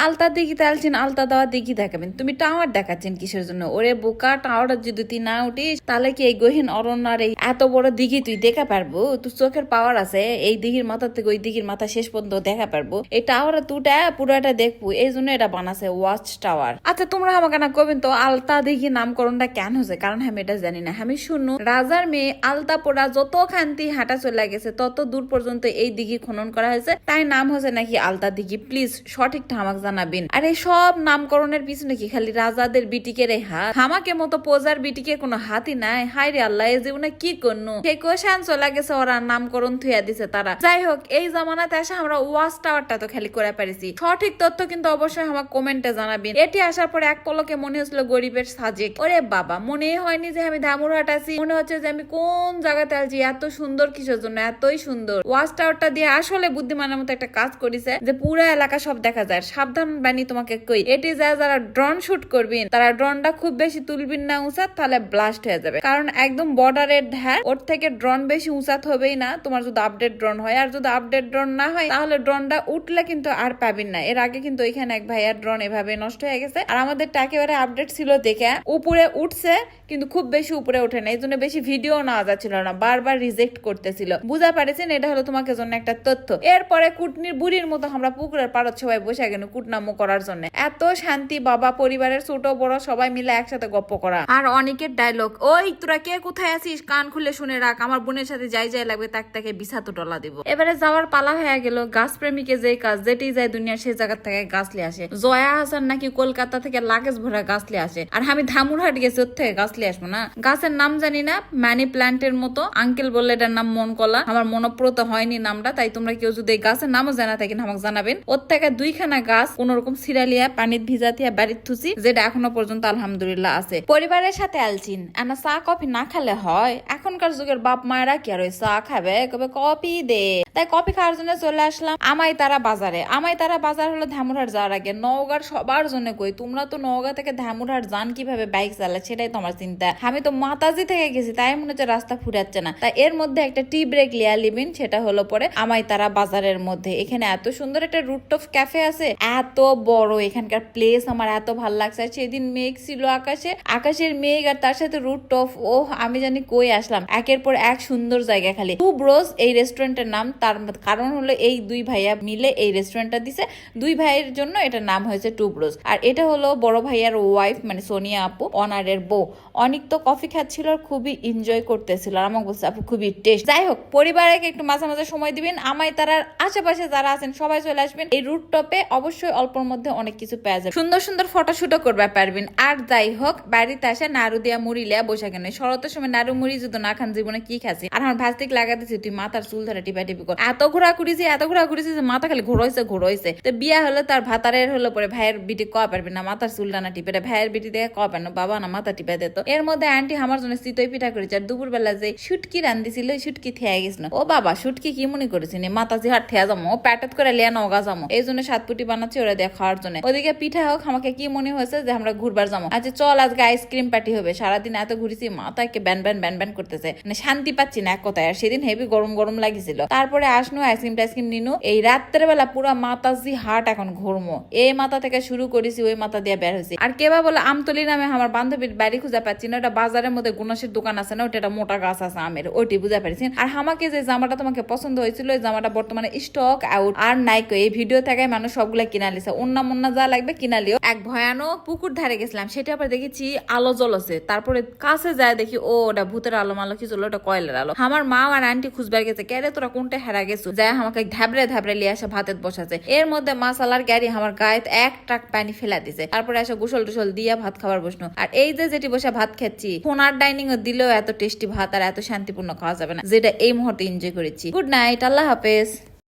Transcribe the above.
আলতা দিঘিতে আলছেন, আলতা দেওয়া দিঘি দেখাবেন, তুমি টাওয়ার দেখাচ্ছেন কিসের জন্য? ওরে বোকা, টাওয়ার যদি তুই না উঠিস তাহলে কি এই গহীন অরণ্য আর এই এত বড় দিঘি তুই দেখা পারবো? তোর চোখের পাওয়ার আছে এই দিঘির মাথা থেকে ওই দিঘির মাথা শেষ পর্যন্ত দেখা পারবো? এই টাওয়ারে তুটা পুরোটা দেখবো, এই জন্য এটা বানাছে ওয়াচ টাওয়ার। আচ্ছা তোমরা আমাকে না কবেন তো আলতা দিঘি নামকরণটা কেন হয়েছে? কারণ আমি এটা জানি না। আমি শুনো রাজার মেয়ে আলতা পোড়া যত খান্তি হাঁটা চলে গেছে তত দূর পর্যন্ত এই দিঘি খনন করা হয়েছে, তাই নাম হয়েছে নাকি আলতা দিঘি। প্লিজ সঠিকটা আমাকে জানাবেন। আর এই সব নামকরণের পিছনে কি খালি রাজাদের বিটিকে রে হাত? হামাকে মতো পোজার বিটিকে কোনো হাতই নাই? হাই রে আল্লাহ, এই জীবনে কি করনু? সেই কোশান চলে গেছে, ওরা নামকরণ থুয়া দিছে তারা। যাই হোক, এই জামানাতে এসে আমরা ওয়াচ টাওয়ারটা তো খালি করে পারিছি। সঠিক তথ্য কিন্তু অবশ্যই আমার কমেন্টে জানাবেন। এটি আসার পরে এক পলকে মনে হচ্ছিল গরিবের সাজেক। ওরে বাবা, মনে হয়নি যে আমি ধামুরহাট আছি, মনে হচ্ছে যে আমি কোন জায়গাতে আছি। এত সুন্দর কিসের জন্য? এতই সুন্দর ওয়াচ টাওয়ারটা দিয়ে আসলে বুদ্ধিমানের মতো একটা কাজ করেছে যে পুরো এলাকা সব দেখা যায়। সাবধান বানি তোমাকে কই, এটি যারা ড্রোন শুট করবেন তারা ড্রোনটা খুব বেশি তুলবেন না উঁচাত, তাহলে ব্লাস্ট হয়ে যাবে। কারণ একদম বর্ডারের ধার, ওর থেকে ড্রোন বেশি উঁচাত হবেই না তোমার যদি আপডেট ড্রোন হয়। আর যদি আপডেট ড্রোন না হয় তাহলে ড্রোনটা উঠলে কিন্তু আর পাবেন না। এর আগে কিন্তু এখানে এক ভাইয়ার ড্রোন এভাবে নষ্ট হয়ে গেছে। আর আমাদের একেবারে আপডেট ছিল দেখে উপরে উঠছে, কিন্তু খুব বেশি উপরে ওঠে না, এই জন্য বেশি ভিডিও নেওয়া যাচ্ছিল না, বারবার রিজেক্ট করতেছিল। বুঝা পারেছেন? এটা হলো তোমাকে জন্য একটা তথ্য। এরপরে কুটনির বুড়ির মতো আমরা পুকুরের পাড়ত সবাই বসে গেল কুটনামো করার জন্য। এত শান্তি বাবা, পরিবারের ছোট বড় সবাই মিলে একসাথে গপ্প করা। আর অনেকের ডায়লগ, ওই তোরা কে কোথায় আছিস, কান খুলে শুনে রাখ, আমার বোনের সাথে যাই যাই লাগবে তাকে বিছা তো ডলা দিব। এবারে যাওয়ার পালা হয়ে গেল। গাছ প্রেমিকে যে কাজ, যেটি যায় দুনিয়ার সেই জায়গা থেকে গাছ লিয়ে আসে। জয়া হাসান নাকি কলকাতা থেকে লাগেজ ভরা গাছ লিয়ে আসে, আর আমি ধামুরহাট গেছি ওর থেকে গাছ লিয়ে আসবো না? গাছের নাম জানি না, মানি প্ল্যান্টের মতো। আঙ্কেল বললে এটার নাম মনকলা, আমার মনপ্রত হয়নি নামটা। তাই তোমরা কেউ যদি এই গাছের নামও জানা থাকেন আমাকে জানাবেন। ওর থেকে দুইখানা গাছ কোন রকম সিরালিয়া পানির ভিজাতিয়া বাড়ির থুসি, যেটা এখনো পর্যন্ত আলহামদুলিল্লাহ আছে। পরিবারের সাথে আলছিন, আনা চা কফি না খেলে হয়? এখনকার যুগের বাপ মায়েরা কি আর ওই চা খাবে, কবে কফি দে। তাই কফি খাওয়ার জন্য চলে আসলাম আমাইতারা বাজারে। আমাইতারা বাজার হলো ধামুরহাট যাওয়ার আগে। নওগাঁর সবার জন্য কই, তোমরা তো নওগাঁ থেকে ধামুরহাট যান কিভাবে বাইক চালা, সেটাই তোমার চিন্তা। আমি তো মাতাজি থেকে গেছি, তাই মনে হচ্ছে রাস্তা ফুরাচ্ছে না। তাই এর মধ্যে একটা টি ব্রেক লিয়া লিবেন, সেটা হলো পরে আমাইতারা বাজারের মধ্যে। এখানে এত সুন্দর একটা রুটটপ ক্যাফে আছে, এত বড় এখানকার প্লেস, আমার এত ভাল লাগছে। সেদিন মেঘ ছিল আকাশে, আকাশের মেঘ আর তার সাথে রুটটপ, ও আমি জানি কই আসলাম। একের পর এক সুন্দর জায়গা খালি। টু ব্রোস এই রেস্টুরেন্টের নাম, তার কারণ হলো এই দুই ভাইয়া মিলে এই রেস্টুরেন্টটা দিছে। দুই ভাইয়ের জন্য এটার নাম হয়েছে টু ব্রোস। আর এটা হলো বড় ভাইয়ার ওয়াইফ, মানে সোনিয়া আপু, অনারের বউ। অনেক তো কফি খাচ্ছিল আর খুবই এনজয় করতেছিল, আর আমাকে বলছে আপু খুবই টেস্ট। যাই হোক, পরিবারকে একটু মাঝে মাঝে সময় দিবেন। আমায় তারার আশেপাশে যারা আছেন সবাই চলে আসবেন। এই রুট টপে অবশ্যই অল্পর মধ্যে অনেক কিছু পাওয়া যাবে, সুন্দর সুন্দর ফটোশুটও করবে পারবেন। আর যাই হোক, বাড়িতে আসে নাড়ু দিয়া মুড়ি লিয়া বসে কেন। শরতের সময় নাড়ু মুড়ি যদি না খান জীবনে কি খাচ্ছি? আর আমার ভাস্তিক লাগাতেছি তুই মাথার চুল ধরে টিপা টিপি কর। এত ঘোরা ঘুরিছি যে মাথা খালি ঘোরাইছে। তো বিয়া হলো তার ভাতারের হলো পরে ভাইয়ের বিটি কয়া পারবি না মাথার চুল টানা টিপে, ভাইয়ের বিটি দেখে কয়া পার না, বাবা না মাথা টিপে দিত। এর মধ্যে আন্টি আমার জন্য চিতই পিঠা করেছে। আর দুপুর বেলা যে শুটকি রান্ধিছিল, শুটকি থেয়া গেছিল। ও বাবা, শুটকি কি মনে করেছি মাথা যে হাট থেয়া যাবো, প্যাটেত করে লিয়া নগা যাবো, এই জন্য সাতপুটি বানাচ্ছি ওরা দিয়ে খাওয়ার জন্য। ওদিকে পিঠা হোক, আমাকে কি মনে হয়েছে যে আমরা ঘুরবার যাবো। আচ্ছা চল, আজকে আইসক্রিম পার্টি হবে। সারাদিন এত ঘুরেছি, মাথা একে ব্যান ব্যান ব্যান ব্যান করতেছে, মানে শান্তি পাচ্ছি না এক কথায়। আর সেদিন হেভি গরম গরম লাগিছিল। তারপরে আসনু আইসক্রিম টাইসক্রিম নিনু। এই রাত্রের বেলা পুরা মাতাজি হাট এখন ঘুরমো। এই মাথা থেকে শুরু করেছি, ওই মাথা দিয়ে বের হয়েছি। আর কেবা বলে আমতলি নামে আমার বান্ধবীর বাড়ি খুঁজে পাচ্ছি না। ওটা বাজারের মধ্যে গুনাসের দোকান আছে না, ওটা মোটা গাছ আছে আমের, ওইটি বুঝা পারছি। আর আমাকে যে জামাটা তোমাকে পছন্দ হয়েছিল, ওই জামাটা বর্তমানে স্টক আউট আর নাইকো। এই ভিডিও থেকে মানুষ সবগুলা কিনা লিছে, অন্য মন্না যা লাগবে কিনা লিও। এক ভয়ানক পুকুর ধারে গেছিলাম, সেটা আবার দেখেছি আলো জ্বলছে। তারপরে কাছে যায় দেখি ও ওটা ভূতের আলো মালো কি চলো, ওটা কয়লার আলো। আমার মা আর আন্টি খুঁজবার গেছে, কেরে তোরা কোনটা হেরা গেছো, যায় আমাকে ধাবড়ে ধাবড়ে লিয়ে আসে ভাতের বসাছে। এর মধ্যে মাসালার গাড়ি আমার গায়ে এক ট্রাক পানি ফেলা দিছে। তারপরে এসে গোসল টোসল দিয়া ভাত খাবার বসনো। আর এই যে যেটি বসে ভাত খাচ্ছি, ফোনার ডাইনিং ও দিলেও এত টেস্টি ভাত আর এত শান্তিপূর্ণ খাওয়া যাবে না, যেটা এই মুহূর্তে এনজয় করেছি। গুড নাইট, আল্লাহ হাফেজ।